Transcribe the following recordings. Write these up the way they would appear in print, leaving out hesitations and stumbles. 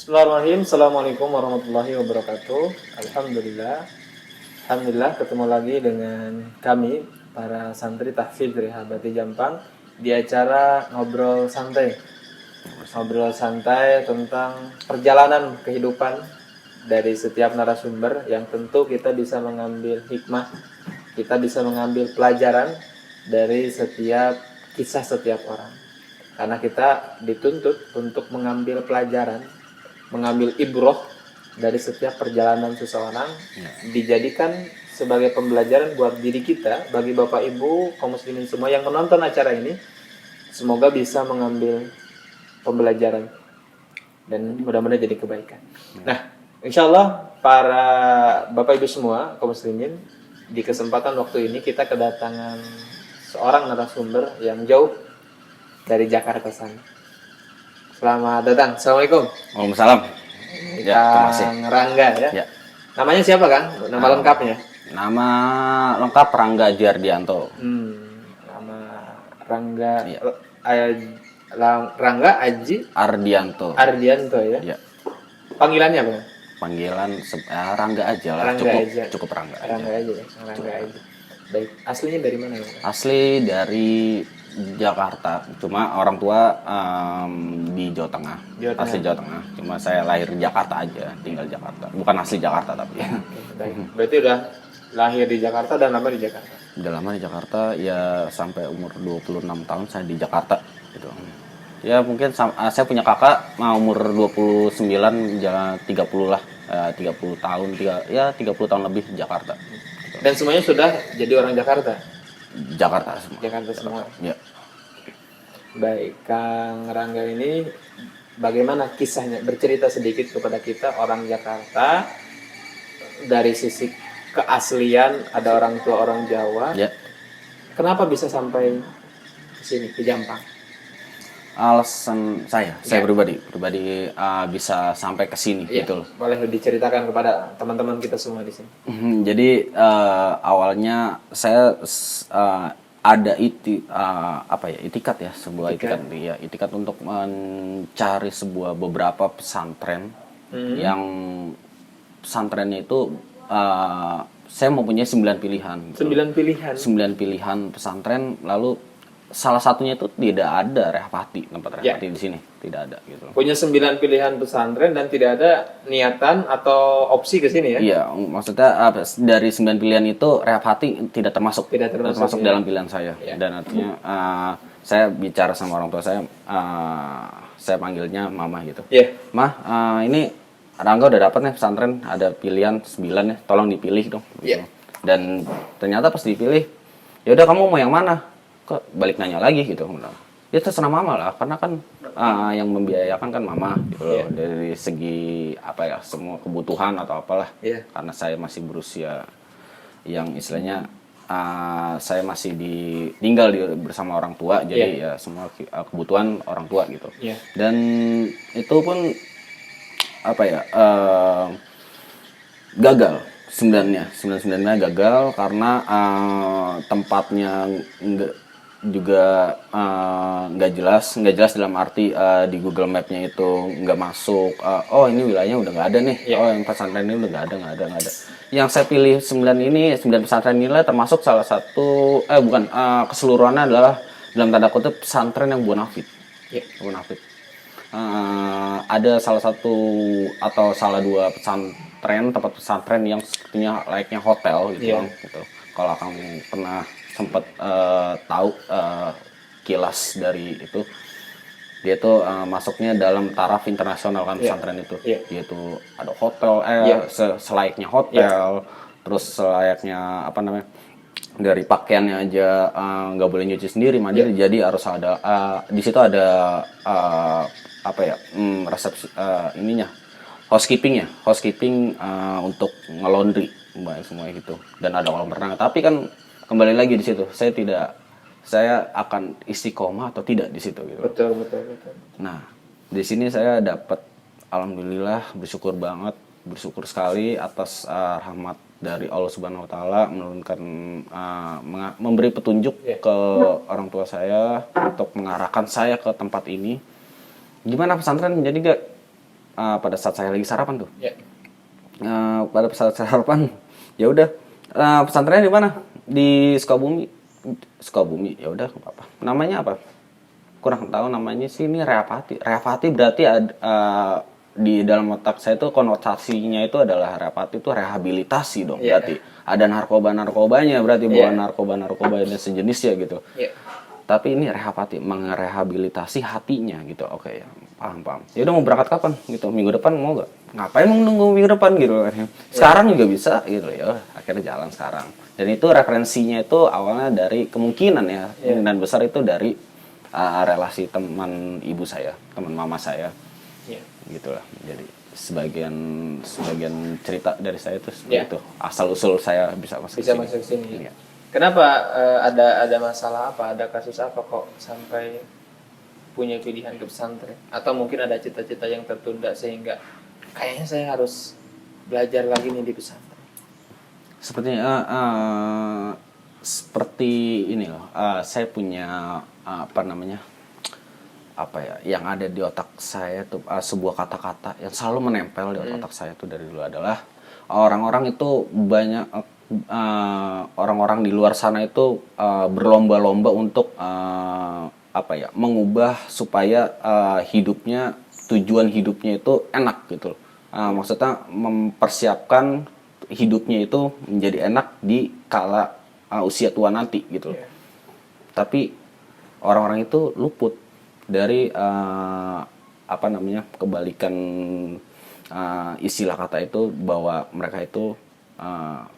Bismillahirrahmanirrahim. Assalamualaikum warahmatullahi wabarakatuh. Alhamdulillah ketemu lagi dengan kami para santri tahfidz Rehabati Jampang di acara ngobrol santai. Ngobrol santai tentang perjalanan kehidupan dari setiap narasumber yang tentu kita bisa mengambil hikmah, kita bisa mengambil pelajaran dari setiap kisah setiap orang. Karena kita dituntut untuk mengambil pelajaran, mengambil ibroh dari setiap perjalanan seseorang, dijadikan sebagai pembelajaran buat diri kita, bagi Bapak Ibu kaum muslimin semua yang menonton acara ini, semoga bisa mengambil pembelajaran dan mudah-mudahan jadi kebaikan. Nah, insya Allah para Bapak Ibu semua kaum muslimin, di kesempatan waktu ini kita kedatangan seorang narasumber yang jauh dari Jakarta sana. Selamat datang. Assalamualaikum. Waalaikumsalam. Ya, terima kasih. Kang Rangga ya. Ya. Namanya siapa Kang? Nama lengkapnya? Nama lengkap Rangga Giardianto. Nama Rangga. Ya. Rangga Aji Ardianto. Ardianto ya. Ya. Panggilannya apa? Panggilan Rangga aja lah. Rangga aja. Cukup Rangga aja. Rangga aja ya. Rangga aja. Baik. Aslinya dari mana ya? Asli dari Jakarta, cuma orang tua di Jawa Tengah. Asli Jawa Tengah. Cuma saya lahir di Jakarta aja, tinggal di Jakarta. Bukan asli Jakarta tapi. Baik. Berarti udah lahir di Jakarta dan lama di Jakarta. Udah lama di Jakarta, ya sampai umur 26 tahun saya di Jakarta gitu. Ya mungkin saya punya kakak umur 29 ya 30 lah. 30 tahun 30 tahun lebih di Jakarta. Gitu. Dan semuanya sudah jadi orang Jakarta. Jakarta semua. Jakarta semua. Ya. Baik, Kang Rangga ini bagaimana kisahnya? Bercerita sedikit kepada kita orang Jakarta dari sisi keaslian, ada orang tua orang Jawa. Ya. Kenapa bisa sampai ke sini, ke Jampang? Alasan saya pribadi bisa sampai ke sini gitu loh. Boleh diceritakan kepada teman-teman kita semua di sini. Jadi awalnya saya ada itikat ya, sebuah itikat untuk mencari beberapa pesantren yang pesantrennya itu saya mempunyai 9 pilihan. Gitu. 9 pilihan pesantren, lalu salah satunya itu tidak ada tempat Rehapati di sini tidak ada gitu. Punya 9 pilihan pesantren dan tidak ada niatan atau opsi ke sini ya? Iya, maksudnya dari 9 pilihan itu Rehapati tidak termasuk dalam pilihan saya. Ya. Dan artinya saya bicara sama orang tua saya panggilnya Mama gitu. Iya. Mah, ini Rangga udah dapat nih pesantren, ada pilihan 9 ya, tolong dipilih dong. Gitu. Iya. Dan ternyata pas dipilih, ya udah kamu mau yang mana? Kok balik nanya lagi gitu. Ya terserah Mama lah, karena kan yang membiayakan kan Mama gitu loh. Dari segi semua kebutuhan atau apalah. Karena saya masih berusia yang istilahnya saya masih tinggal bersama orang tua, jadi ya semua kebutuhan orang tua gitu. Dan itu pun gagal. 9-9-nya gagal karena tempatnya juga nggak jelas dalam arti di Google Map-nya itu nggak masuk. Ini wilayahnya udah nggak ada nih. Yang pesantren ini udah nggak ada. Yang saya pilih 9 pesantren ini termasuk salah satu keseluruhannya adalah dalam tanda kutip pesantren yang bonafit. Bonafit. Ada salah satu atau salah 2 tempat pesantren yang sepertinya layaknya hotel gitu. Gitu. Kalau kamu pernah sempat tahu kilas dari itu, dia tuh masuknya dalam taraf internasional kan pesantren itu. Dia tuh ada hotel selayaknya hotel, terus selayaknya dari pakaiannya aja nggak boleh nyuci sendiri mandiri, jadi harus ada di situ ada resepsi housekeeping untuk ngelondri semua gitu, dan ada kolam renang. Tapi kan kembali lagi di situ, saya akan istiqomah atau tidak di situ gitu. Betul. Nah, di sini saya dapat, alhamdulillah, bersyukur sekali atas rahmat dari Allah Subhanahu wa taala menurunkan memberi petunjuk ke orang tua saya untuk mengarahkan saya ke tempat ini. Gimana pesantren menjadi pada saat saya lagi sarapan tuh. Ya. Pada saat sarapan, ya udah, pesantrennya di mana? Di Sukabumi. Sukabumi, ya udah, apa? Namanya apa? Kurang tahu namanya sih, ini Rehapati. Rehapati berarti di dalam otak saya tuh konotasinya itu adalah Rehapati itu rehabilitasi dong. Yeah. Berarti ada narkoba-narkobanya, berarti bukan narkoba-narkoba dan sejenisnya gitu. Yeah. Tapi ini Rehapati merehabilitasi hatinya gitu. Oke, ya, paham. Ya udah, mau berangkat kapan gitu? Minggu depan mau nggak? Ngapain mau nunggu minggu depan gitu? Sekarang juga bisa gitu ya. Akhirnya jalan sekarang. Dan itu referensinya itu awalnya dari kemungkinan ya, kemungkinan besar itu dari relasi teman ibu saya, teman mama saya. Gitulah. Jadi sebagian cerita dari saya itu seperti itu. Asal usul saya bisa masuk ke sini. Kenapa ada masalah apa? Ada kasus apa kok sampai punya pilihan ke pesantren? Atau mungkin ada cita-cita yang tertunda sehingga kayaknya saya harus belajar lagi nih di pesantren? Seperti ini loh. Saya punya yang ada di otak saya tuh sebuah kata-kata yang selalu menempel di otak saya tuh dari dulu adalah orang-orang itu banyak orang-orang di luar sana itu berlomba-lomba untuk mengubah supaya tujuan hidupnya itu enak gitu. Maksudnya mempersiapkan hidupnya itu menjadi enak di kala usia tua nanti gitu. Tapi orang-orang itu luput dari kebalikan istilah kata itu, bahwa mereka itu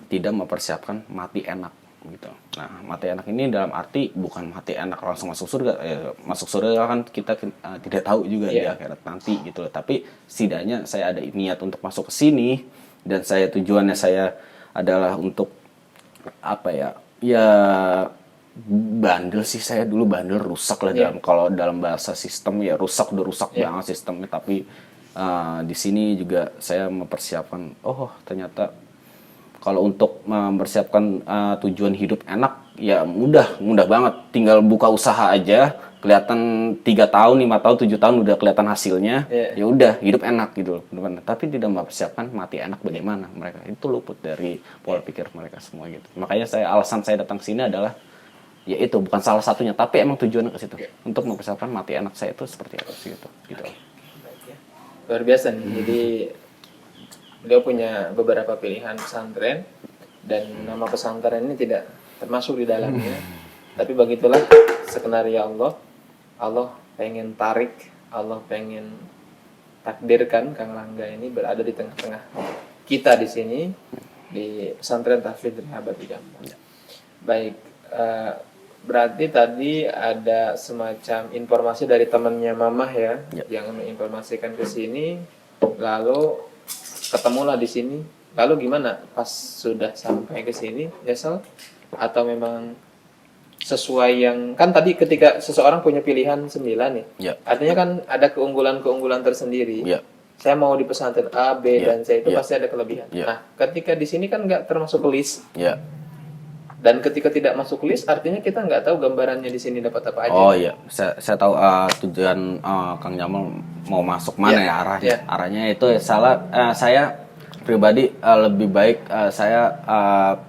tidak mempersiapkan mati enak gitu. Nah, mati enak ini dalam arti bukan mati enak langsung masuk surga. Masuk surga kan kita tidak tahu juga di akhirat nanti gitu loh. Tapi setidaknya saya ada niat untuk masuk ke sini, dan tujuannya saya adalah untuk bandel sih. Saya dulu bandel, rusak lah kalau dalam bahasa sistem ya, rusak banget sistemnya. Tapi di sini juga saya mempersiapkan, ternyata kalau untuk mempersiapkan tujuan hidup enak ya mudah banget, tinggal buka usaha aja, kelihatan 3 tahun, 5 tahun, 7 tahun udah kelihatan hasilnya. Ya udah, hidup enak gitu. Tapi tidak mempersiapkan mati enak bagaimana, mereka itu luput dari pola pikir mereka semua gitu. Makanya alasan saya datang sini adalah ya itu, bukan salah satunya, tapi emang tujuannya ke situ, untuk mempersiapkan mati enak saya itu seperti apa sih gitu. Luar biasa nih. Jadi beliau punya beberapa pilihan pesantren, dan nama pesantren ini tidak termasuk di dalamnya. Tapi begitulah skenario Allah. Allah pengen tarik, Allah pengen takdirkan Kang Rangga ini berada di tengah-tengah kita di sini, di pesantren Tahfidz Rehabati Jampang. Baik, berarti tadi ada semacam informasi dari temannya Mamah ya, yang menginformasikan ke sini, lalu ketemulah di sini. Lalu gimana pas sudah sampai ke sini, Yesel? Atau memang sesuai yang kan tadi, ketika seseorang punya pilihan 9 nih, artinya kan ada keunggulan-keunggulan tersendiri. Saya mau di pesantren A, B, dan C, itu pasti ada kelebihan. Nah, ketika di sini kan nggak termasuk list. Dan ketika tidak masuk list, artinya kita nggak tahu gambarannya di sini dapat apa aja. Oh iya, saya tahu tujuan Kang Jamal mau masuk mana ya arahnya. Arahnya itu saya pribadi lebih baik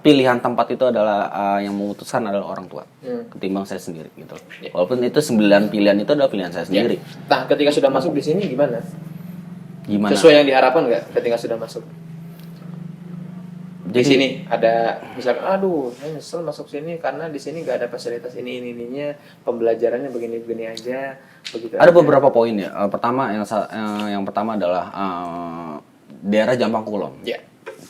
pilihan tempat itu adalah yang memutuskan adalah orang tua ketimbang saya sendiri gitu. Walaupun itu 9 pilihan itu adalah pilihan saya sendiri. Nah, ketika sudah masuk di sini gimana? Sesuai yang diharapkan nggak ketika sudah masuk? Di sini ada misalkan, saya nyesel masuk sini karena di sini nggak ada fasilitas ininya, pembelajarannya begini aja, begitu. Ada beberapa poin ya. Pertama, yang pertama adalah daerah Jampang Kulon.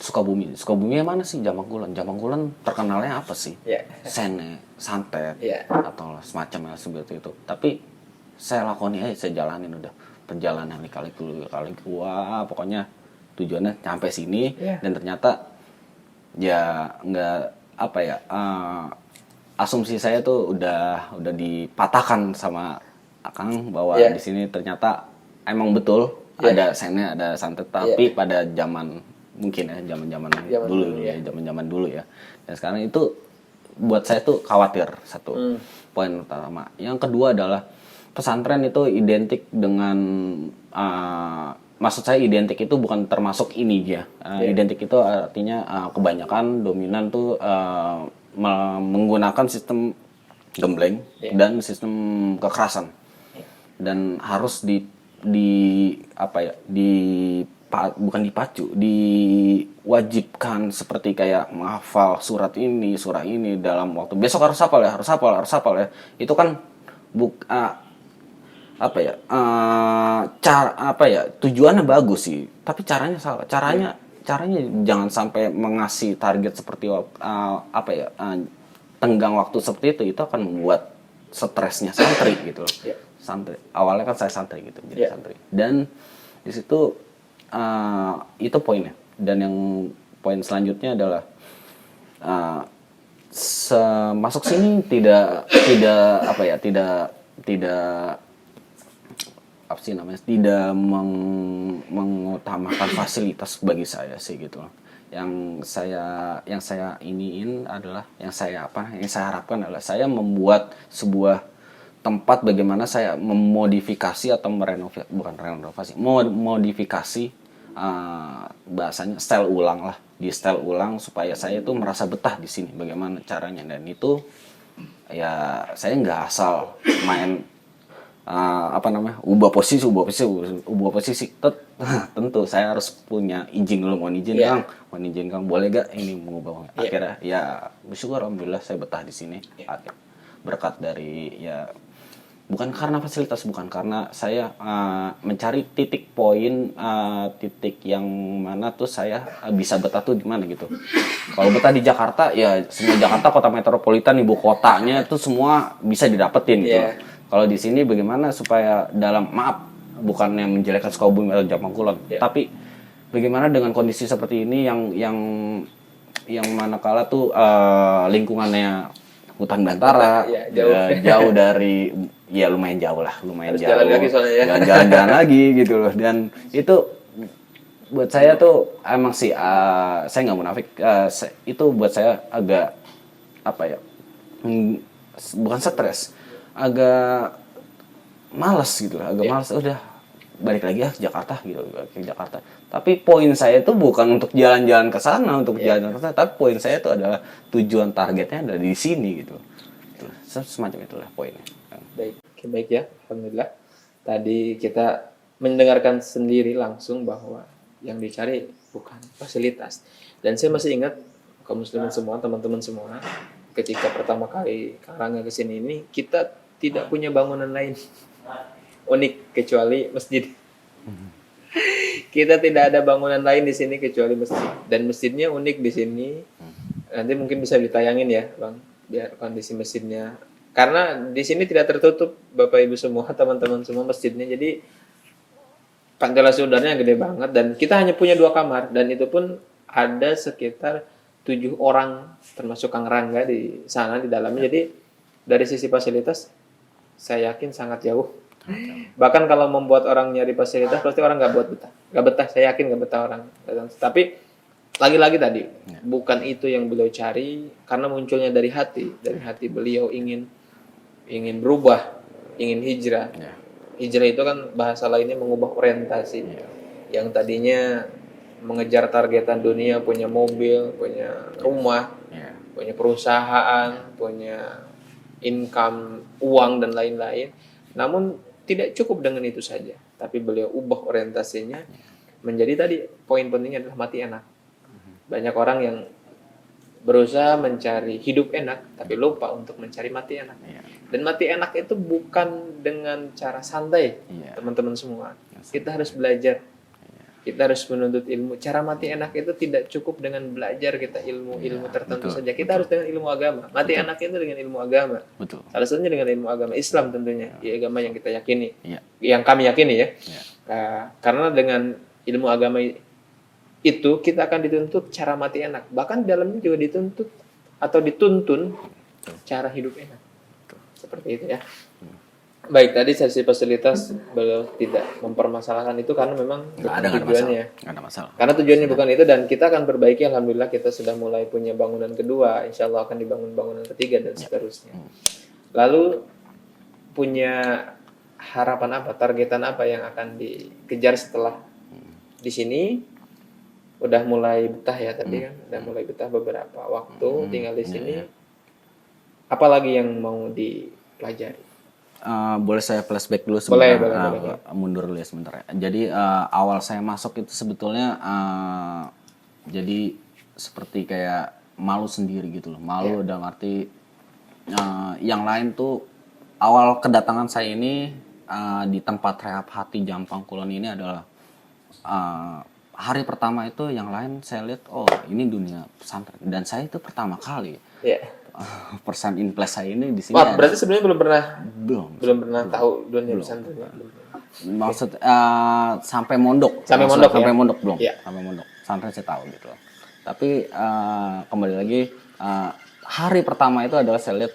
Sukabumi yang mana sih Jampang Kulon? Jampang Kulon terkenalnya apa sih? Sene, santet, atau semacamnya seperti itu. Tapi saya lakoni aja, saya jalanin udah perjalanan kali gua, pokoknya tujuannya sampai sini. Dan ternyata ya asumsi saya tuh udah dipatahkan sama Akang bahwa di sini ternyata emang betul ada sene, ada santet, tapi pada zaman mungkin zaman dulu ya. Dan sekarang itu buat saya tuh khawatir, satu poin pertama. Yang kedua adalah pesantren itu identik dengan maksud saya identik itu bukan termasuk ini ya. Identik itu artinya kebanyakan dominan tuh menggunakan sistem gembleng dan sistem kekerasan. Dan harus apa ya, bukan dipacu, diwajibkan seperti kayak menghafal surat ini dalam waktu besok harus hafal ya. Itu kan apa ya, cara apa ya, tujuannya bagus sih, tapi caranya salah. Caranya jangan sampai mengasih target seperti apa ya, tenggang waktu seperti itu akan membuat stresnya santri gitu loh. Santri awalnya kan saya santri gitu, jadi santri, dan di situ itu poinnya. Dan yang poin selanjutnya adalah masuk sini tidak apa ya, tidak apa sih namanya, tidak mengutamakan fasilitas bagi saya sih gitu loh. Yang saya iniin adalah, yang saya harapkan adalah saya membuat sebuah tempat bagaimana saya memodifikasi atau modifikasi bahasanya style ulang supaya saya itu merasa betah di sini. Bagaimana caranya? Dan itu ya saya nggak asal main ubah posisi. Tentu saya harus punya izin dulu, mohon izin Kang, boleh gak ini mengubah. Akhirnya ya bersyukur, alhamdulillah saya betah di sini. Berkat dari ya, bukan karena fasilitas, bukan karena saya mencari titik poin, titik yang mana tuh saya bisa betah tuh di mana gitu. Kalau betah di Jakarta ya semua Jakarta kota metropolitan, ibu kotanya itu semua bisa didapetin gitu. Kalau di sini bagaimana supaya bukannya menjelekkan Sukabumi atau Jamangkulon, tapi bagaimana dengan kondisi seperti ini yang manakala tuh lingkungannya hutan belantara, jauh dari, ya lumayan jauh, jalan lagi soalnya ya. Jalan-jalan lagi gitu loh. Dan itu buat saya tuh emang sih, saya nggak munafik, itu buat saya agak apa ya, bukan stres, agak malas gitu loh, malas, udah balik lagi ke Jakarta gitu, ke Jakarta. Tapi poin saya itu bukan untuk jalan-jalan ke sana, tapi poin saya itu adalah tujuan targetnya ada di sini gitu. Semacam itulah poinnya. Baik ya, alhamdulillah. Tadi kita mendengarkan sendiri langsung bahwa yang dicari bukan fasilitas. Dan saya masih ingat kaum muslimin semua, teman-teman semua, ketika pertama kali Kang Rangga kesini ini, kita tidak punya bangunan lain unik kecuali masjid. Kita tidak ada bangunan lain di sini kecuali masjid, dan masjidnya unik di sini. Nanti mungkin bisa ditayangin ya, Bang, biar kondisi masjidnya. Karena di sini tidak tertutup, Bapak Ibu semua, teman-teman semua, masjidnya. Jadi ventilasi udaranya gede banget, dan kita hanya punya 2 kamar, dan itu pun ada sekitar 7 orang termasuk Kang Rangga di sana di dalamnya. Jadi dari sisi fasilitas saya yakin sangat jauh. Bahkan kalau membuat orang nyari fasilitas, pasti orang nggak betah. Saya yakin nggak betah orang. Tapi lagi-lagi tadi bukan itu yang beliau cari, karena munculnya dari hati beliau ingin berubah, ingin hijrah. Hijrah itu kan bahasa lainnya mengubah orientasi. Yang tadinya mengejar targetan dunia, punya mobil, punya rumah, punya perusahaan, punya income, uang dan lain-lain. Namun tidak cukup dengan itu saja, tapi beliau ubah orientasinya menjadi, tadi poin pentingnya adalah mati enak. Banyak orang yang berusaha mencari hidup enak tapi lupa untuk mencari mati enak. Dan mati enak itu bukan dengan cara santai, teman-teman semua. Kita harus belajar. Kita harus menuntut ilmu. Cara mati enak itu tidak cukup dengan belajar kita ilmu tertentu saja. Kita harus dengan ilmu agama. Mati enak itu dengan ilmu agama. Salah satunya dengan ilmu agama Islam tentunya. Ya, agama yang kita yakini. Yang kami yakini ya. Karena dengan ilmu agama itu kita akan dituntut cara mati enak. Bahkan di dalamnya juga dituntut atau dituntun cara hidup enak. Seperti itu ya. Baik, tadi sesi fasilitas beliau tidak mempermasalahkan itu karena memang tujuannya. Nggak ada masalah. Karena tujuannya bukan itu, dan kita akan perbaiki. Alhamdulillah kita sudah mulai punya bangunan kedua. Insya Allah akan dibangun bangunan ketiga dan seterusnya. Lalu punya harapan apa, targetan apa yang akan dikejar setelah di sini udah mulai betah ya tadi kan, udah mulai betah beberapa waktu tinggal di sini. Apalagi yang mau dipelajari? Boleh saya flashback dulu sebentar, boleh. mundur dulu ya sebentar ya. Jadi awal saya masuk itu sebetulnya jadi seperti kayak malu sendiri gitu loh. Malu dalam arti yang lain tuh awal kedatangan saya ini di tempat rehab hati Jampang Kulon ini adalah hari pertama itu yang lain saya lihat oh ini dunia pesantren dan saya itu pertama kali first in place saya ini di sini. Wah, berarti sebenarnya belum belum pernah tahu dunia pesantren ya? maksud sampai mondok Sampai mondok belum sampai mondok pesantren saya tahu gitu loh. Tapi kembali lagi hari pertama itu adalah saya lihat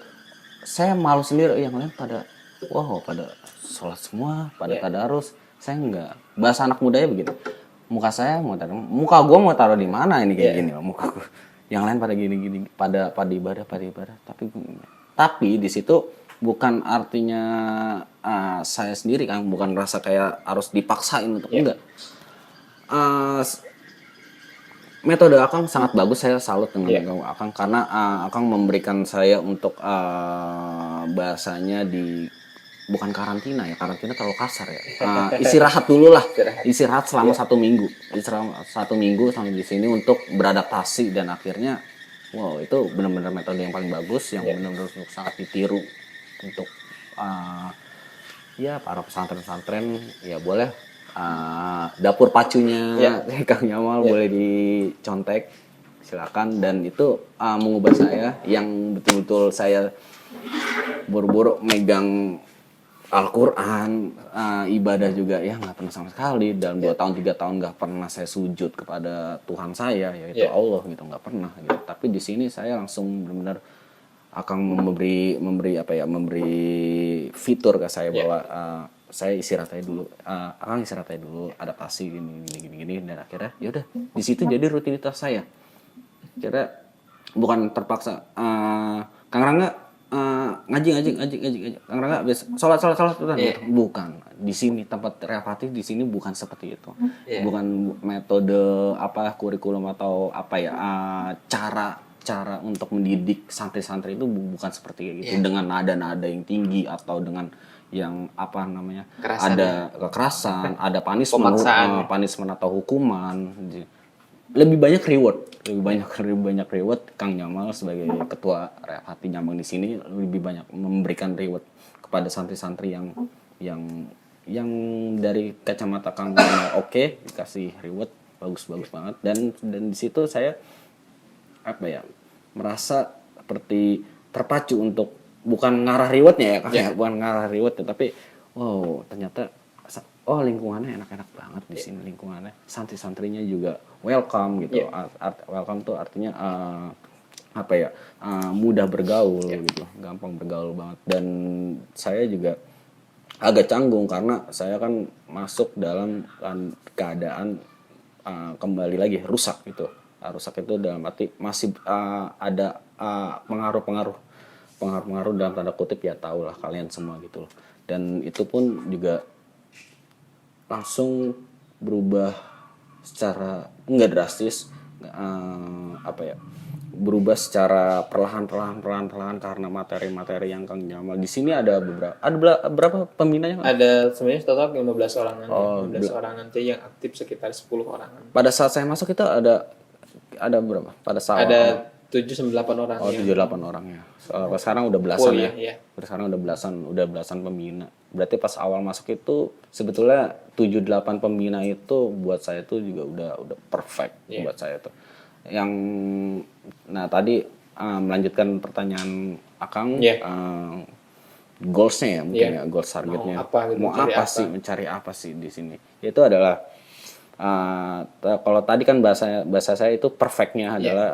saya malu sendiri yang lain pada sholat semua pada tadarus, saya enggak. Bahasa anak mudanya begitu, muka gue mau taruh di mana ini kayak gini loh muka gue. Yang lain pada gini pada ibadah tapi di situ bukan artinya saya sendiri kan, bukan rasa kayak harus dipaksain untuk enggak. Metode Akang sangat bagus, saya salut dengan Akang karena Akang memberikan saya untuk bahasanya bukan karantina ya, karantina terlalu kasar ya. Istirahat dulu lah, istirahat selama 1 minggu, istirahat 1 minggu sampai di sini untuk beradaptasi dan akhirnya, wow itu benar-benar metode yang paling bagus, yang benar-benar sangat ditiru untuk ya para pesantren-pesantren ya boleh. Dapur pacunya Kang Yamal boleh dicontek silakan, dan itu mengubah saya yang betul-betul saya buru-buru megang Al-Quran, ibadah juga ya nggak pernah sama sekali. Dalam 2 tahun 3 tahun nggak pernah saya sujud kepada Tuhan saya yaitu Allah gitu, nggak pernah gitu. Tapi di sini saya langsung benar-benar akan memberi fitur ke saya bahwa saya istirahat aja dulu, Akang istirahat aja dulu, adaptasi gini dan akhirnya ya udah di situ jadi rutinitas saya. Kira bukan terpaksa. Kang Rangga ngaji Kang Rangga biasa sholat gitu. Bukan, di sini tempat rehabatif di sini bukan seperti itu. Bukan metode kurikulum atau cara untuk mendidik santri-santri itu bukan seperti gitu dengan nada-nada yang tinggi atau dengan yang ada kekerasan, ada punishment atau hukuman. Lebih banyak reward. Kang Jamal sebagai ketua rehab hati Jampang di sini lebih banyak memberikan reward kepada santri-santri yang dari kacamata Kang Jamal dikasih reward bagus banget, dan di situ saya merasa seperti terpacu untuk bukan ngarah rewardnya bukan ngarah reward tapi ternyata lingkungannya enak-enak banget di sini, lingkungannya santri-santrinya juga welcome gitu. Welcome tuh artinya mudah bergaul gitu, gampang bergaul banget. Dan saya juga agak canggung karena saya kan masuk dalam keadaan kembali lagi rusak gitu. Rusak itu dalam arti masih ada pengaruh dalam tanda kutip ya, tahu lah kalian semua gitu loh. Dan itu pun juga langsung berubah secara enggak drastis, berubah secara perlahan karena materi-materi yang Kang Jamal. Di sini ada berapa pembinanya? Ada sebenarnya total 15 orangan. 15 orang nanti yang aktif sekitar 10 orangan. Pada saat saya masuk itu ada berapa? Pada saat ada 7-8 orang. 7-8 orangnya. Sekarang udah belasan Sekarang udah belasan pembina. Berarti pas awal masuk itu sebetulnya 7-8 pembina itu buat saya itu juga udah perfect buat saya tuh. Tadi melanjutkan pertanyaan Akang, goalsnya ya mungkin goals targetnya. Mencari apa sih di sini? Itu adalah kalau tadi kan bahasa saya itu perfectnya adalah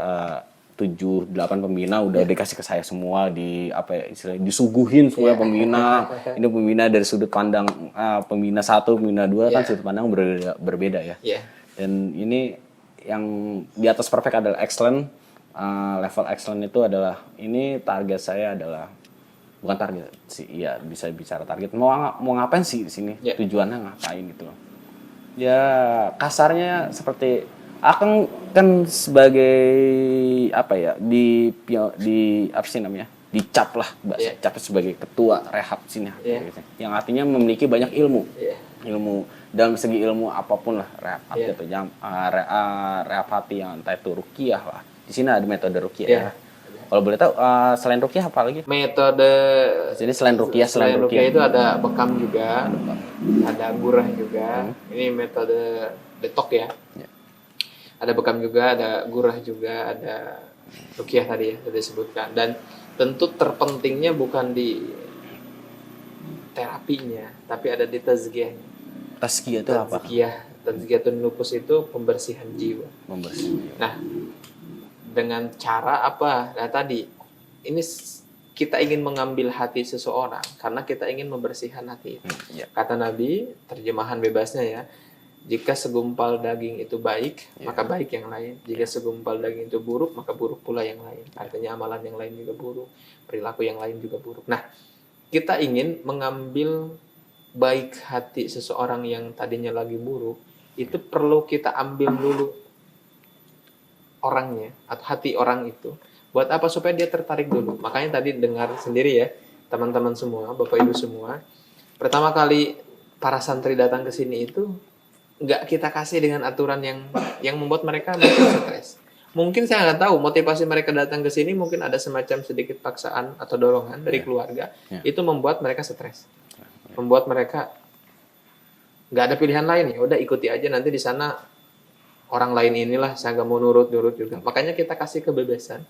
7-8 pembina udah dikasih ke saya semua, disuguhin semua pembina. Ini pembina dari sudut pandang pembina 1, pembina 2 kan sudut pandang berbeda ya. Dan ini yang di atas perfect adalah excellent. Level excellent itu adalah ini target saya adalah bukan target sih, bisa bicara target. Mau ngapain sih di sini? Tujuannya ngapain gitu loh. Ya kasarnya seperti Akang kan sebagai apa ya di apa sih namanya, dicap lah bahasa Iya. cap sebagai ketua rehab sini, Iya. yang artinya memiliki banyak ilmu, Iya. ilmu dalam segi ilmu apapun lah rehab Iya. gitu, rehab hati yang entah itu ruqyah lah. Di sini ada metode ruqyah Iya. ya. Kalau boleh tahu selain ruqyah apa lagi? Metode Jadi selain ruqyah selain ruqyah itu ada bekam juga, ada gurah juga. Ini metode detok ya. Ya. Ada bekam juga, ada gurah juga, ada ruqyah tadi ya sudah disebutkan. Dan tentu terpentingnya bukan di terapinya, tapi ada di tazkiyahnya. Tazkiyah itu apa? Tazkiyatun nufus itu pembersihan jiwa. Membersih. Nah, dengan cara apa? Nah tadi ini kita ingin mengambil hati seseorang karena kita ingin membersihkan hati itu. Ya. Kata Nabi, terjemahan bebasnya ya, jika segumpal daging itu baik, maka baik yang lain. Jika segumpal daging itu buruk, maka buruk pula yang lain. Artinya amalan yang lain juga buruk, perilaku yang lain juga buruk. Nah, kita ingin mengambil baik hati seseorang yang tadinya lagi buruk, itu perlu kita ambil dulu orangnya atau hati orang itu. Buat apa? Supaya dia tertarik dulu. Makanya tadi dengar sendiri ya, teman-teman semua, Bapak Ibu semua. Pertama kali para santri datang ke sini itu nggak kita kasih dengan aturan yang membuat mereka mungkin stres. Mungkin saya nggak tahu motivasi mereka datang ke sini, mungkin ada semacam sedikit paksaan atau dorongan dari keluarga. Itu membuat mereka stres, membuat mereka nggak ada pilihan lain, ya udah ikuti aja, nanti di sana orang lain inilah, saya nggak mau nurut juga. Makanya kita kasih kebebasan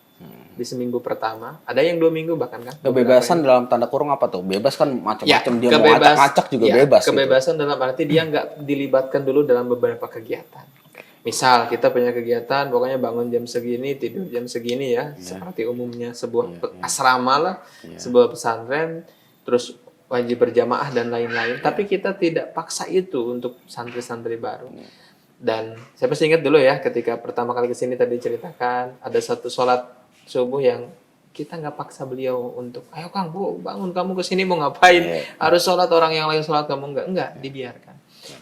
di seminggu pertama, ada yang 2 minggu bahkan kan. Kebebasan dalam tanda kurung apa tuh? Bebas kan macam-macam, dia mau kebebas- acak-acak juga ya, bebas. Kebebasan dalam arti dia nggak dilibatkan dulu dalam beberapa kegiatan. Misal kita punya kegiatan, pokoknya bangun jam segini, tidur jam segini ya, seperti umumnya sebuah asrama lah, sebuah pesantren, terus wajib berjamaah dan lain-lain. Tapi kita tidak paksa itu untuk santri-santri baru. Dan saya masih ingat dulu ya, ketika pertama kali kesini tadi ceritakan, ada satu sholat subuh yang kita nggak paksa beliau untuk, ayo Kang, Bu, bangun, kamu kesini mau ngapain? Harus sholat, orang yang lain sholat, kamu enggak, dibiarkan.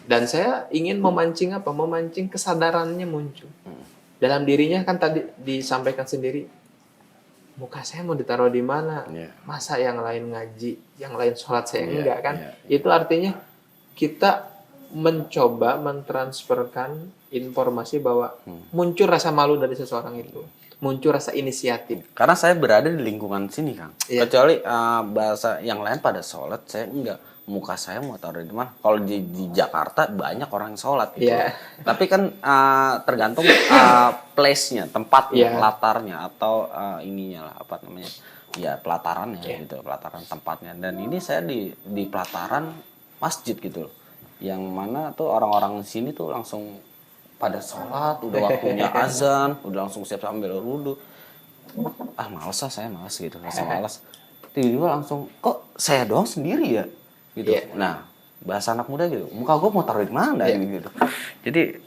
Dan saya ingin memancing apa? Memancing kesadarannya muncul. Dalam dirinya kan tadi disampaikan sendiri, muka saya mau ditaruh di mana? Masa yang lain ngaji, yang lain sholat, saya enggak kan? Itu artinya kita mencoba mentransferkan informasi bahwa muncul rasa malu dari seseorang itu, muncul rasa inisiatif. Karena saya berada di lingkungan sini, Kang. Iya. Kecuali bahasa yang lain pada sholat, saya enggak. Muka saya mau taruh di mana? Kalau di Jakarta banyak orang yang sholat gitu. Iya. Tapi kan tergantung place-nya, tempatnya, latarnya atau ininya lah, apa namanya? Ya, pelatarannya gitu, pelataran tempatnya. Dan ini saya di pelataran masjid gitu loh. Yang mana tuh orang-orang sini tuh langsung pada sholat, udah waktunya azan, udah langsung siap ambil wudhu. Males lah, saya males gitu, rasa males. Tiba-tiba langsung, kok saya doang sendiri ya? Gitu. Nah, bahasa anak muda gitu, muka gue mau taruh di mana gitu. Jadi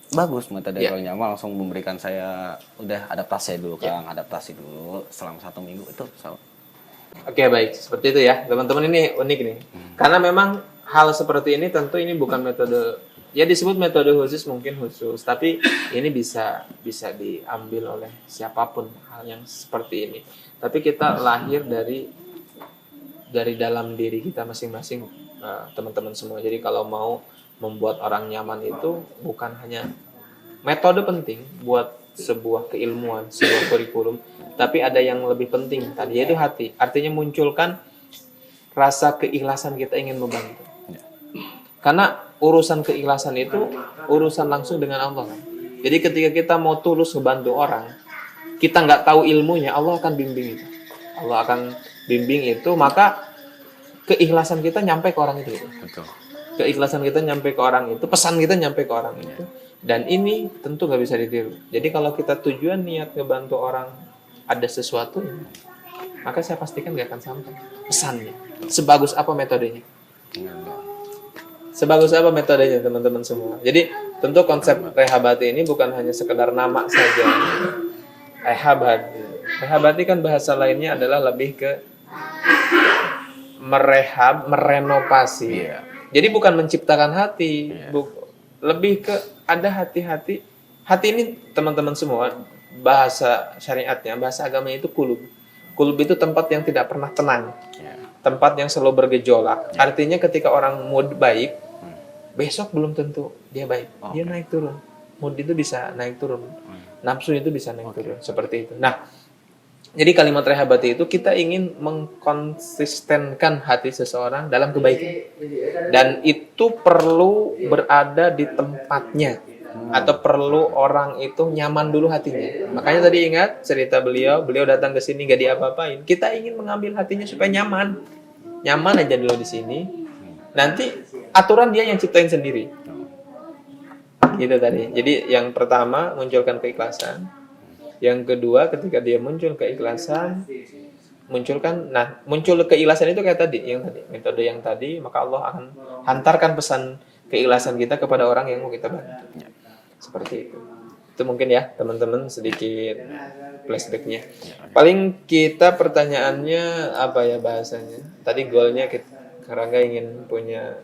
bagus metode Kalau Nyaman langsung memberikan saya udah adaptasi dulu, Kang, adaptasi dulu selama 1 minggu itu. Oke, baik, seperti itu ya, teman-teman. Ini unik nih, karena memang hal seperti ini tentu ini bukan metode, ya disebut metode khusus, mungkin khusus, tapi ini bisa diambil oleh siapapun hal yang seperti ini. Tapi kita lahir dari dalam diri kita masing-masing, teman-teman semua. Jadi kalau mau membuat orang nyaman itu bukan hanya metode penting buat sebuah keilmuan, sebuah kurikulum, tapi ada yang lebih penting tadi, yaitu hati. Artinya munculkan rasa keikhlasan kita ingin membantu. Karena urusan keikhlasan itu urusan langsung dengan Allah kan. Jadi ketika kita mau tulus ngebantu orang, kita nggak tahu ilmunya, Allah akan bimbing itu. Allah akan bimbing itu, maka keikhlasan kita nyampe ke orang itu. Betul. Keikhlasan kita nyampe ke orang itu, pesan kita nyampe ke orang itu. Dan ini tentu nggak bisa ditiru. Jadi kalau kita tujuan niat ngebantu orang ada sesuatu, maka saya pastikan nggak akan sampai pesannya. Sebagus apa metodenya? Sebagus apa metodenya, teman-teman semua. Jadi tentu konsep rehabati ini bukan hanya sekedar nama saja. Rehabati kan bahasa lainnya adalah lebih ke merehab, merenovasi. Jadi bukan menciptakan hati, lebih ke ada hati-hati. Hati ini teman-teman semua, bahasa syariatnya, bahasa agamanya itu kulub. Kulub itu tempat yang tidak pernah tenang, tempat yang selalu bergejolak. Artinya ketika orang mood baik, besok belum tentu dia baik, dia naik turun. Mood itu bisa naik turun, nafsu itu bisa naik turun, seperti itu. Nah, jadi kalimat rehabati itu kita ingin mengkonsistenkan hati seseorang dalam kebaikan. Dan itu perlu berada di tempatnya. Atau perlu orang itu nyaman dulu hatinya. Makanya tadi ingat cerita beliau datang ke sini gak diapa-apain. Kita ingin mengambil hatinya supaya nyaman. Nyaman aja dulu di sini. Nanti aturan dia yang ciptain sendiri. Gitu tadi. Jadi yang pertama munculkan keikhlasan. Yang kedua, ketika dia muncul keikhlasan, muncul keikhlasan itu kayak tadi, metode yang tadi, maka Allah akan hantarkan pesan keikhlasan kita kepada orang yang mau kita bantu. Seperti itu. Itu mungkin ya, teman-teman, sedikit flashback-nya. Paling kita pertanyaannya apa ya bahasanya? Tadi goalnya Rangga ingin punya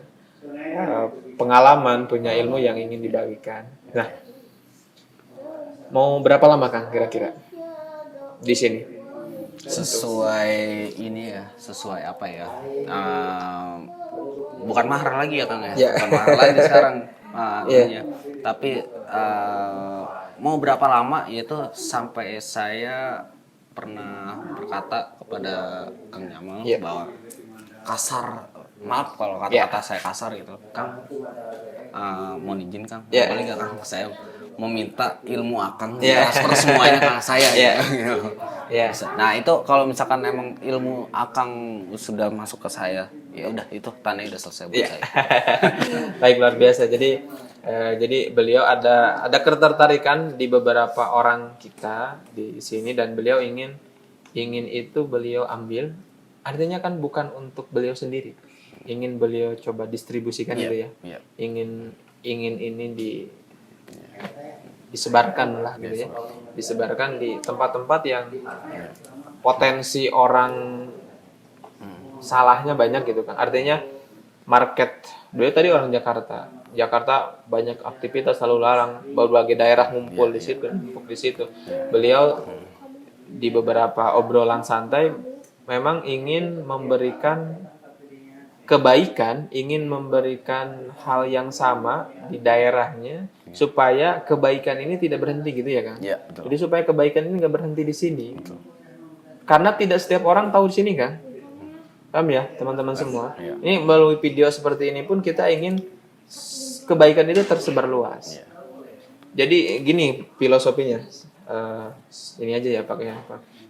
pengalaman, punya ilmu yang ingin dibagikan. Nah, mau berapa lama Kang kira-kira di sini? Sesuai apa ya? Bukan mahar lagi ya Kang ya? Bukan mahar lagi sekarang. Ininya. Tapi mau berapa lama? Yaitu sampai saya pernah berkata kepada Kang Jamal bahwa kasar, maaf kalau kata-kata saya kasar gitu, Kang. Mohon izin Kang, boleh nggak Kang saya meminta ilmu Akang transfer semuanya ke saya Nah itu kalau misalkan emang ilmu Akang sudah masuk ke saya, ya udah itu tanda udah selesai buat saya. Baik, luar biasa. Jadi beliau ada ketertarikan di beberapa orang kita di sini dan beliau ingin itu beliau ambil. Artinya kan bukan untuk beliau sendiri, ingin beliau coba distribusikan gitu ya. Ingin ini disebarkan lah gitu ya, disebarkan di tempat-tempat yang potensi orang salahnya banyak gitu kan. Artinya market, beliau tadi orang Jakarta banyak aktivitas lalu lalang, berbagai daerah ngumpul di situ, Beliau di beberapa obrolan santai memang ingin memberikan kebaikan, ingin memberikan hal yang sama di daerahnya supaya kebaikan ini tidak berhenti gitu ya Kang. Jadi supaya kebaikan ini nggak berhenti di sini. Karena tidak setiap orang tahu di sini kan. Paham ya teman-teman semua. Ini melalui video seperti ini pun kita ingin kebaikan itu tersebar luas. Jadi gini filosofinya. Ini aja ya Pak ya.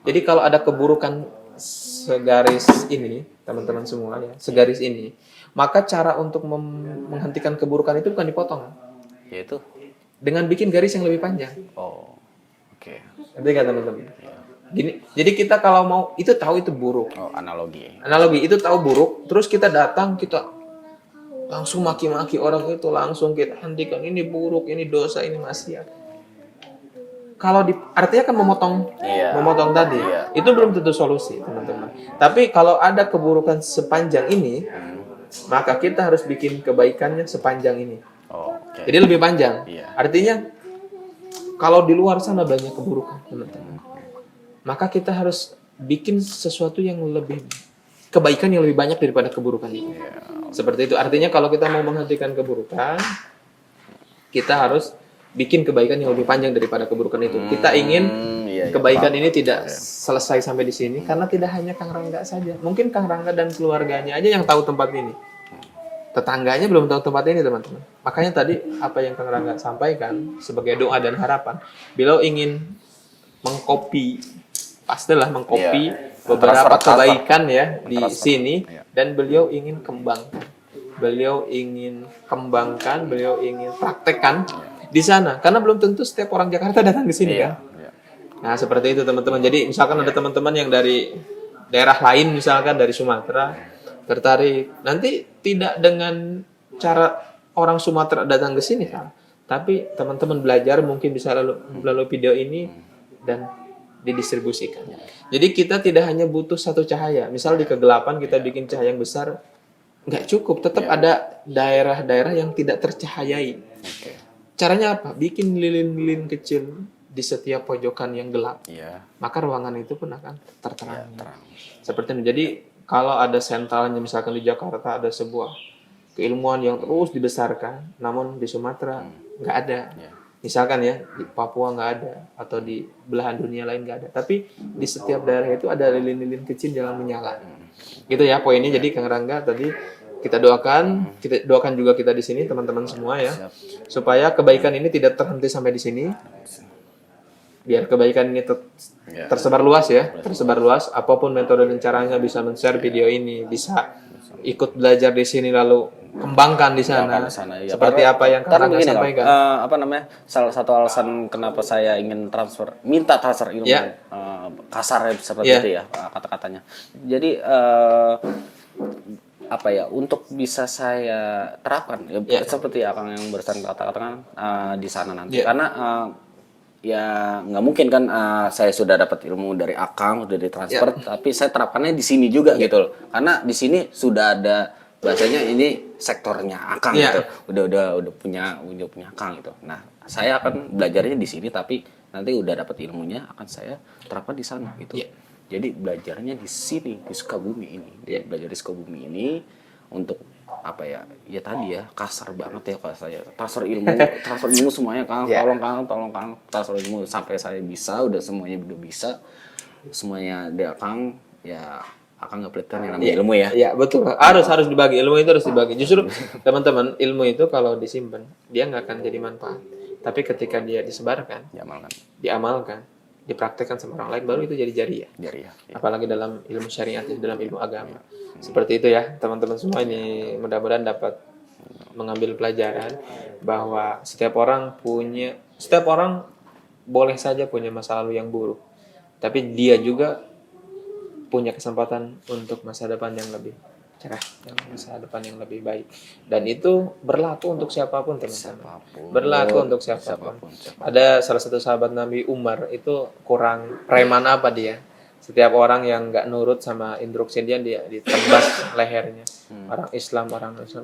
Jadi kalau ada keburukan segaris ini, teman-teman semua ya, segaris ini, maka cara untuk menghentikan keburukan itu bukan dipotong, yaitu dengan bikin garis yang lebih panjang. Oke. Ngerti kan teman-teman? Gini, jadi kita kalau mau itu tahu itu buruk. Analogi itu tahu buruk, terus kita datang kita langsung maki-maki orang itu, langsung kita hentikan ini buruk, ini dosa, ini maksiat. Kalau artinya kan memotong tadi, itu belum tentu solusi teman-teman. Tapi kalau ada keburukan sepanjang ini, maka kita harus bikin kebaikannya sepanjang ini. Jadi lebih panjang. Artinya kalau di luar sana banyak keburukan teman-teman, maka kita harus bikin sesuatu yang lebih kebaikan yang lebih banyak daripada keburukan itu. Seperti itu. Artinya kalau kita mau menghentikan keburukan, kita harus bikin kebaikan yang lebih panjang daripada keburukan itu. Kita ingin kebaikan ini tidak selesai sampai di sini, karena tidak hanya Kang Rangga saja. Mungkin Kang Rangga dan keluarganya aja yang tahu tempat ini. Tetangganya belum tahu tempat ini, teman-teman. Makanya tadi apa yang Kang Rangga sampaikan sebagai doa dan harapan, beliau ingin mengcopy, pastilah mengcopy beberapa kebaikan ya di sini, dan beliau ingin kembangkan. Beliau ingin praktekkan di sana, karena belum tentu setiap orang Jakarta datang ke sini kan. Nah seperti itu teman-teman. Jadi misalkan ada teman-teman yang dari daerah lain, misalkan dari Sumatera tertarik, nanti tidak dengan cara orang Sumatera datang ke sini kan, tapi teman-teman belajar mungkin bisa lalu video ini dan didistribusikan. Jadi kita tidak hanya butuh satu cahaya. Misal di kegelapan kita bikin cahaya yang besar, nggak cukup. Tetap ada daerah-daerah yang tidak tercahayai. Oke. Caranya apa? Bikin lilin-lilin kecil di setiap pojokan yang gelap. Iya. Maka ruangan itu pun akan terterangi. Terang. Seperti itu. Jadi kalau ada sentralnya misalkan di Jakarta ada sebuah keilmuan yang terus dibesarkan, namun di Sumatera nggak ada. Iya. Misalkan ya di Papua nggak ada atau di belahan dunia lain nggak ada. Tapi di setiap daerah itu ada lilin-lilin kecil yang menyala. Gitu ya poinnya. Jadi Kang Rangga tadi kita doakan juga kita di sini teman-teman semua ya, Siap. supaya kebaikan ini tidak terhenti sampai di sini. Biar kebaikan ini Ya. tersebar luas ya, tersebar luas. Apapun metode dan caranya bisa men-share video ini, bisa ikut belajar di sini lalu kembangkan di sana. Di sana, ya. Seperti apa yang karena Kang begini, Kang, sampaikan. apa namanya? Salah satu alasan kenapa saya ingin minta transfer ilmu, Ya. kasar seperti Ya. itu ya kata-katanya. Jadi apa ya, untuk bisa saya terapkan ya, seperti Akang yang barusan katakan di sana nanti. Ya. Karena ya nggak mungkin kan saya sudah dapat ilmu dari Akang, sudah ditransfer, tapi saya terapkannya di sini juga gitu loh. Karena di sini sudah ada bahasanya ini sektornya Akang gitu. Udah punya Akang gitu. Nah, saya akan belajarnya di sini, tapi nanti udah dapat ilmunya akan saya terapkan di sana gitu. Jadi belajarnya di sini, di Sukabumi ini. Belajar di Sukabumi ini untuk apa ya? Ya tadi ya, kasar banget ya kalau saya. Transfer ilmu semuanya Kang. Tolong Kang, transfer ilmu sampai saya bisa, udah semuanya udah bisa. Semuanya dia Kang, ya Akang nggak pelit kan yang namanya ilmu ya. Iya, betul. Harus dibagi. Ilmu itu harus dibagi. Justru teman-teman, ilmu itu kalau disimpan, dia nggak akan jadi manfaat. Tapi ketika dia disebarkan, diamalkan, dipraktekkan sama orang lain, baru itu jadi jariah. Ya. Apalagi dalam ilmu syariat, dalam ilmu agama. Seperti itu ya, teman-teman semua ini mudah-mudahan dapat mengambil pelajaran bahwa setiap orang boleh saja punya masa lalu yang buruk. Tapi dia juga punya kesempatan untuk masa depan yang lebih cerah, masa depan yang lebih baik. Dan itu berlaku untuk siapapun, teman-teman. Berlaku untuk siapapun. Ada salah satu sahabat Nabi Umar itu kurang preman apa dia? Setiap orang yang nggak nurut sama instruksi dia ditebas lehernya. Orang Islam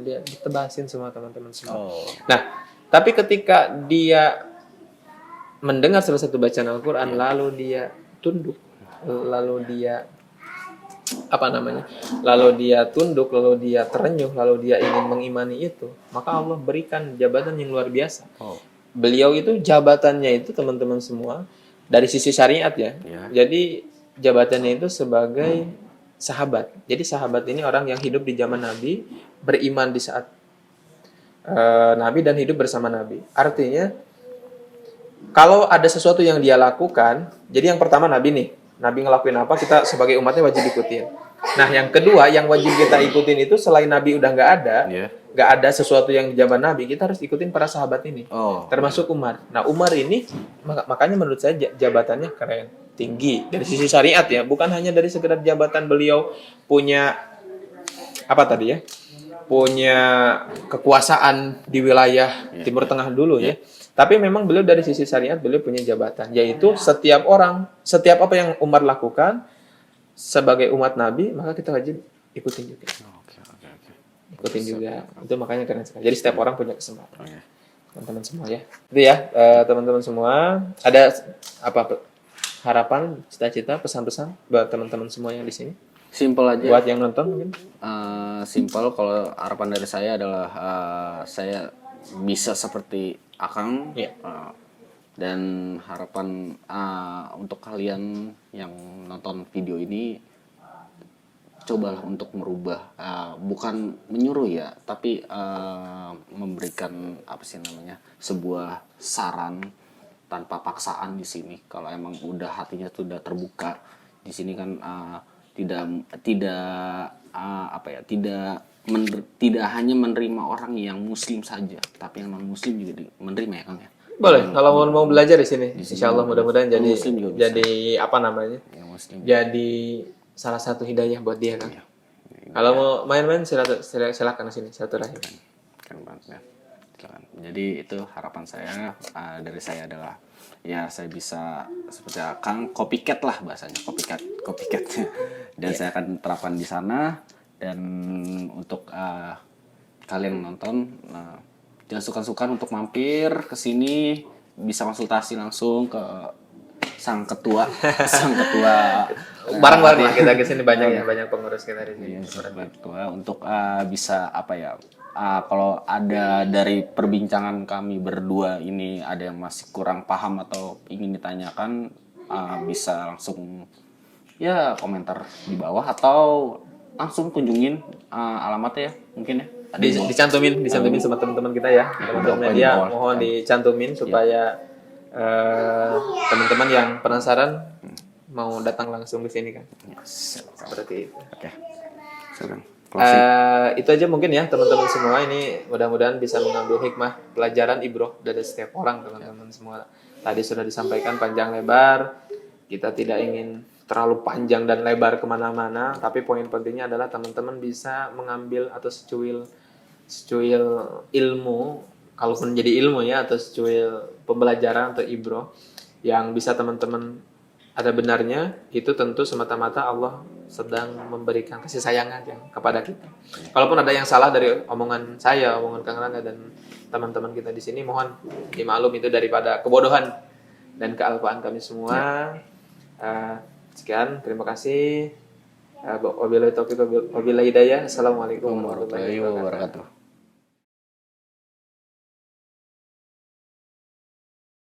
dia ditebasin semua teman-teman semua. Nah, tapi ketika dia mendengar salah satu bacaan Al-Quran, lalu dia tunduk, lalu dia lalu dia terenyuh, lalu dia ingin mengimani itu, maka Allah berikan jabatan yang luar biasa. Beliau itu jabatannya itu teman-teman semua dari sisi syariat ya. Jadi jabatannya itu sebagai sahabat. Jadi sahabat ini orang yang hidup di zaman Nabi, beriman di saat Nabi dan hidup bersama Nabi. Artinya kalau ada sesuatu yang dia lakukan, jadi yang pertama Nabi ngelakuin apa, kita sebagai umatnya wajib ikutin. Nah, yang kedua yang wajib kita ikutin itu selain Nabi udah nggak ada sesuatu yang di zaman Nabi, kita harus ikutin para sahabat ini, termasuk Umar. Nah, Umar ini makanya menurut saya jabatannya keren, tinggi dari sisi syariat ya, bukan hanya dari sekedar jabatan beliau punya punya kekuasaan di wilayah Timur Tengah dulu ya. Tapi memang beliau dari sisi syariat beliau punya jabatan, yaitu setiap apa yang Umar lakukan sebagai umat Nabi, maka kita wajib ikutin juga. Ikutin juga. Itu makanya keren sekali. Jadi setiap orang punya kesempatan. Teman-teman semua ya. Itu ya, teman-teman semua. Ada apa harapan, cita-cita, pesan-pesan buat teman-teman semua yang di sini? Simpel aja. Buat yang nonton mungkin? Simpel. Kalau harapan dari saya adalah saya bisa seperti Akang, dan harapan untuk kalian yang nonton video ini, cobalah untuk merubah, bukan menyuruh ya, tapi memberikan sebuah saran tanpa paksaan di sini. Kalau emang udah hatinya sudah terbuka di sini kan, tidak hanya menerima orang yang muslim saja, tapi yang non muslim juga menerima ya Kang ya. Boleh, kalau mau belajar di sini, insya Allah mudah-mudahan jadi jadi salah satu hidayah buat dia kan. Kalau mau main-main silakan ke sini, silaturahim. Keren banget ya. Silakan. Jadi itu harapan saya, dari saya adalah ya saya bisa seperti Kang, copycat lah bahasanya, copycat. Dan saya akan terapkan di sana. Dan untuk kalian nonton, jangan sungkan-sungkan untuk mampir ke sini, bisa konsultasi langsung ke sang ketua Bareng-bareng lah kita ke sini, banyak pengurus kita di sini. Iya, ketua untuk bisa apa ya, kalau ada dari perbincangan kami berdua ini ada yang masih kurang paham atau ingin ditanyakan, bisa langsung ya komentar di bawah atau langsung kunjungin alamatnya ya mungkin ya. Dicantumin sama teman-teman kita ya, teman-teman media, mohon dicantumin supaya teman-teman yang penasaran mau datang langsung ke sini kan. Seperti itu. Oke. Silakan. Itu aja mungkin ya teman-teman semua, ini mudah-mudahan bisa mengambil hikmah pelajaran ibroh dari setiap orang teman-teman semua. Tadi sudah disampaikan panjang lebar, kita tidak ingin terlalu panjang dan lebar kemana-mana, tapi poin pentingnya adalah teman-teman bisa mengambil atau secuil ilmu, kalaupun jadi ilmu ya, atau secuil pembelajaran atau ibroh yang bisa teman-teman ada benarnya, itu tentu semata-mata Allah sedang memberikan kasih sayang aja kepada kita. Kalaupun ada yang salah dari omongan saya, omongan Kang Rangga dan teman-teman kita di sini, mohon dimaklum itu daripada kebodohan dan kealpaan kami semua. Sekian, terima kasih. Wabillahi taufiq wabillahi hidayah. Assalamualaikum warahmatullahi wabarakatuh.